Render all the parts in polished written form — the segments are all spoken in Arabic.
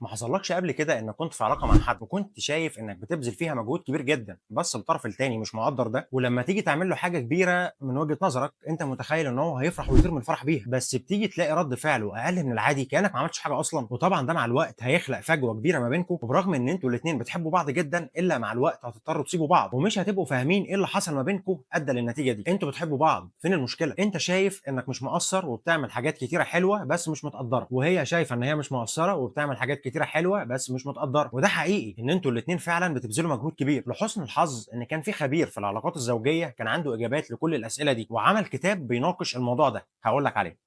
ما حصلكش قبل كده انك كنت في علاقه مع حد وكنت شايف انك بتبذل فيها مجهود كبير جدا بس الطرف التاني مش مقدر ده، ولما تيجي تعمل له حاجه كبيره من وجهه نظرك انت متخيل ان هو هيفرح ويطير من الفرح بيها، بس بتيجي تلاقي رد فعله اقل من العادي كانك ما عملتش حاجه اصلا؟ وطبعا ده مع الوقت هيخلق فجوه كبيره ما بينكم، وبرغم ان انتوا الاثنين بتحبوا بعض جدا الا مع الوقت هتضطروا تسيبوا بعض ومش هتبقوا فاهمين ايه اللي حصل ما بينكم ادى للنتيجه دي. انتوا بتحبوا بعض، فين المشكله؟ انت شايف انك مش مقصر وبتعمل حاجات كتيره حلوه بس مش متقدره، وهي شايفه ان هي مش مقصره وبتعمل حاجات كتيره حلوه بس مش متقدره، وده حقيقي ان انتوا الاثنين فعلا بتبذلوا مجهود كبير. لحسن الحظ ان كان في خبير في العلاقات الزوجيه كان عنده اجابات لكل الاسئله دي وعمل كتاب بيناقش الموضوع ده، هقول لك عليه.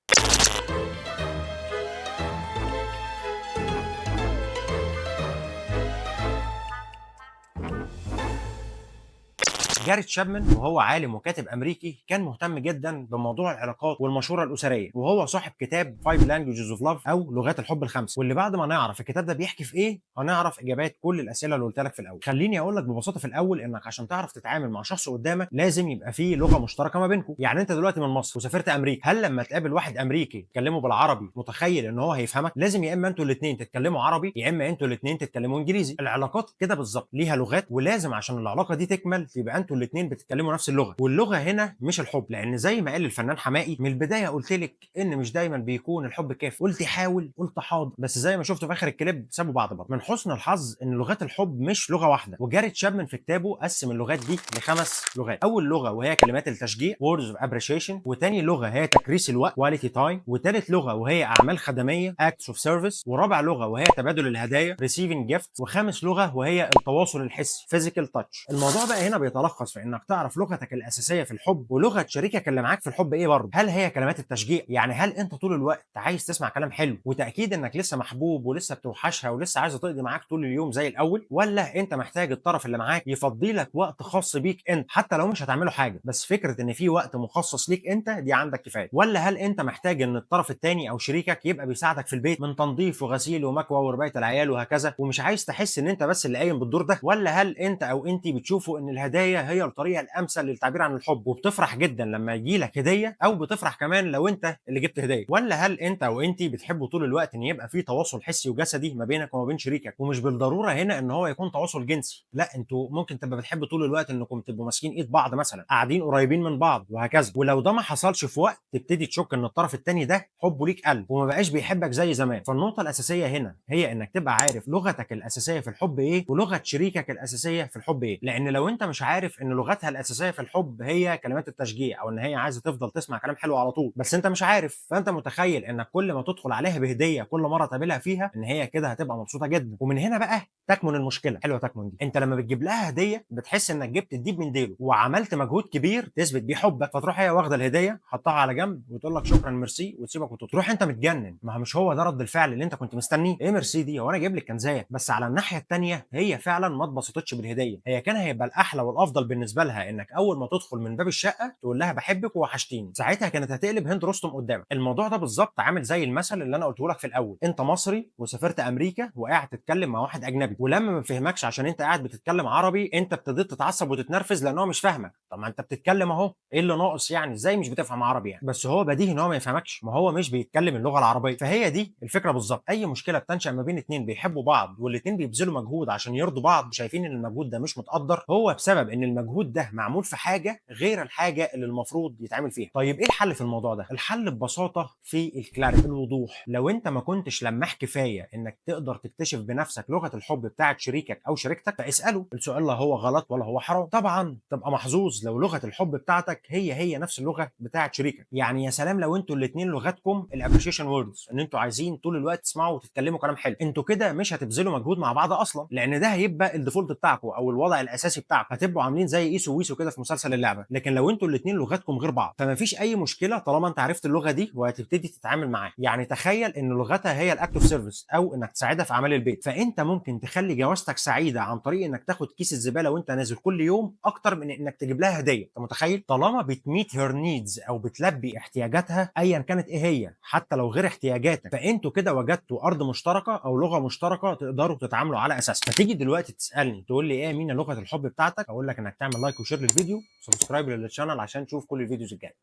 جاري تشابمان وهو عالم وكاتب امريكي كان مهتم جدا بموضوع العلاقات والمشوره الاسريه، وهو صاحب كتاب 5 Languages of Love او لغات الحب الخمس، واللي بعد ما نعرف الكتاب ده بيحكي في ايه هنعرف اجابات كل الاسئله اللي قلت لك في الاول. خليني اقول لك ببساطه في الاول انك عشان تعرف تتعامل مع شخص قدامك لازم يبقى فيه لغه مشتركه ما بينكم. يعني انت دلوقتي من مصر وسافرت امريكا، هل لما تقابل واحد امريكي تكلمه بالعربي متخيل ان هو هيفهمك؟ لازم يا اما انتوا الاثنين تتكلموا عربي يا اما انتوا الاثنين تتكلموا انجليزي. العلاقات كده بالظبط ليها لغات، ولازم عشان العلاقه دي تكمل يبقى انتوا الاثنين بتتكلموا نفس اللغه، واللغه هنا مش الحب، لان زي ما قال الفنان حماقي من البدايه قلت لك ان مش دايما بيكون الحب كافي، قلت حاول قلت حاضر، بس زي ما شفتوا في اخر الكليب سابوا بعض برضه. من حسن الحظ ان لغات الحب مش لغه واحده، وجاري تشابمان في كتابه قسم اللغات دي لخمس لغات. اول لغه وهي كلمات التشجيع words of appreciation، وتاني لغه هي تكريس الوقت quality time، وتالت لغه وهي اعمال خدميه acts of service، ورابع لغه وهي تبادل الهدايا receiving gifts، وخامس لغه وهي التواصل الحسي physical touch. الموضوع بقى هنا بيتلخص في انك تعرف لغتك الاساسيه في الحب ولغه شريكك اللي معاك في الحب ايه برضه. هل هي كلمات التشجيع؟ يعني هل انت طول الوقت عايز تسمع كلام حلو وتاكيد انك لسه محبوب ولسه بتوحشها ولسه عايزه تقضي معاك طول اليوم زي الاول، ولا انت محتاج الطرف اللي معاك يفضي لك وقت خاص بيك انت حتى لو مش هتعملوا حاجه، بس فكره ان في وقت مخصص ليك انت دي عندك كفايه؟ ولا هل انت محتاج ان الطرف الثاني او شريكك يبقى بيساعدك في البيت من تنظيف وغسيل ومكوى وربايه العيال وهكذا، ومش عايز تحس ان انت بس اللي قايم بالدور ده؟ ولا هل انت او انت بتشوفوا ان الهدايا هي الطريقه الامثل للتعبير عن الحب وبتفرح جدا لما يجي لك هديه، او بتفرح كمان لو انت اللي جبت هديه؟ ولا هل انت او انت بتحبوا طول الوقت ان يبقى في تواصل حسي وجسدي ما بينك وما بين شريكك، ومش بالضروره هنا ان هو يكون تواصل جنسي، لا انتوا ممكن تبقى بتحبوا طول الوقت انكم تبقوا ماسكين ايد بعض مثلا قاعدين قريبين من بعض وهكذا، ولو ده ما حصلش في وقت تبتدي تشك ان الطرف الثاني ده حبه ليك قل وما بقاش بيحبك زي زمان. فالنقطه الاساسيه هنا هي انك تبقى عارف لغتك الاساسيه في الحب ايه ولغه شريكك الاساسيه في الحب ايه، لان لو انت مش عارف ان لغتها الاساسيه في الحب هي كلمات التشجيع او ان هي عايزه تفضل تسمع كلام حلو على طول بس انت مش عارف، فانت متخيل انك كل ما تدخل عليها بهديه كل مره تقابلها فيها ان هي كده هتبقى مبسوطه جدا. ومن هنا بقى تكمن المشكله. حلوه تكمن دي، انت لما بتجيب لها هديه بتحس انك جبت الديب من ديله وعملت مجهود كبير تثبت بيه حبك، فتروح هي واخده الهديه حطها على جنب وتقول لك شكرا ميرسي وتسيبك وتروح انت متجنن. ما مش هو ده رد الفعل اللي انت كنت مستنيه؟ ايه ميرسي دي؟ هو انا جايب لك كنزايه؟ بس على الناحيه الثانيه هي فعلا ما اتبسطتش بالهديه، هي كان هيبقى الاحلى والافضل بالنسبه لها انك اول ما تدخل من باب الشقه تقول لها بحبك ووحشتيني، ساعتها كانت هتقلب هند رستم قدامك. الموضوع ده بالظبط عامل زي المثل اللي انا قلته لك في الاول، انت مصري وسافرت امريكا وقاعد تتكلم مع واحد اجنبي، ولما ما فهمكش عشان انت قاعد بتتكلم عربي انت ابتديت تتعصب وتتنرفز لان هو مش فاهمك. طب ما انت بتتكلم اهو، ايه اللي ناقص يعني؟ ازاي مش بتفهم عربي يعني؟ بس هو بديهي ان هو ما يفهمكش، ما هو مش بيتكلم اللغه العربيه. فهي دي الفكره بالظبط، اي مشكله بتنشا ما بين اتنين بيحبوا بعض والاثنين بيبذلوا مجهود عشان يرضوا بعض شايفين ان المجهود ده مش متقدر، هو بسبب ان المجهود ده معمول في حاجه غير الحاجه اللي المفروض يتعمل فيها. طيب ايه الحل في الموضوع ده؟ الحل ببساطه في الكلاريتي، الوضوح. لو انت ما كنتش لماح كفايه انك تقدر تكتشف بنفسك لغه الحب بتاعه شريكك او شريكتك فاساله السؤال، لا هو غلط ولا هو حرام. طبعا تبقى محظوظ لو لغه الحب بتاعتك هي نفس اللغه بتاعه شريكك. يعني يا سلام لو انتوا الاثنين لغتكم الابريشيشن ووردز، ان انتوا عايزين طول الوقت تسمعوا وتتكلموا كلام حلو، انتوا كده مش هتبذلوا مجهود مع بعض اصلا، لان ده هيبقى الديفولت بتاعكم او الوضع الاساسي بتاعكم، هتبقوا عاملين زي ايسو ويسو كده في مسلسل اللعبه. لكن لو انتوا الاثنين لغتكم غير بعض فما فيش اي مشكله طالما انت عرفت اللغه دي وهتبتدي تتعامل معاها. يعني تخيل ان لغتها هي الاكت اوف سيرفيس او انك تساعدها في اعمال البيت، فانت ممكن تخلي جوازتك سعيده عن طريق انك تاخد كيس الزباله وانت نازل كل يوم اكتر من انك تجيب لها هديه. انت متخيل؟ طالما بتميت هير نيدز او بتلبي احتياجاتها ايا كانت ايه هي حتى لو غير احتياجاتك، فانتوا كده وجدتوا ارض مشتركه او لغه مشتركه تقدروا تتعاملوا على اساسها. فتيجي دلوقتي تسالني تقول لي ايه مين لغه الحب بتاعتك، اقول لك انك تعمل لايك وشير للفيديو، سبسكرايب للشانل عشان تشوف كل الفيديوز الجايه.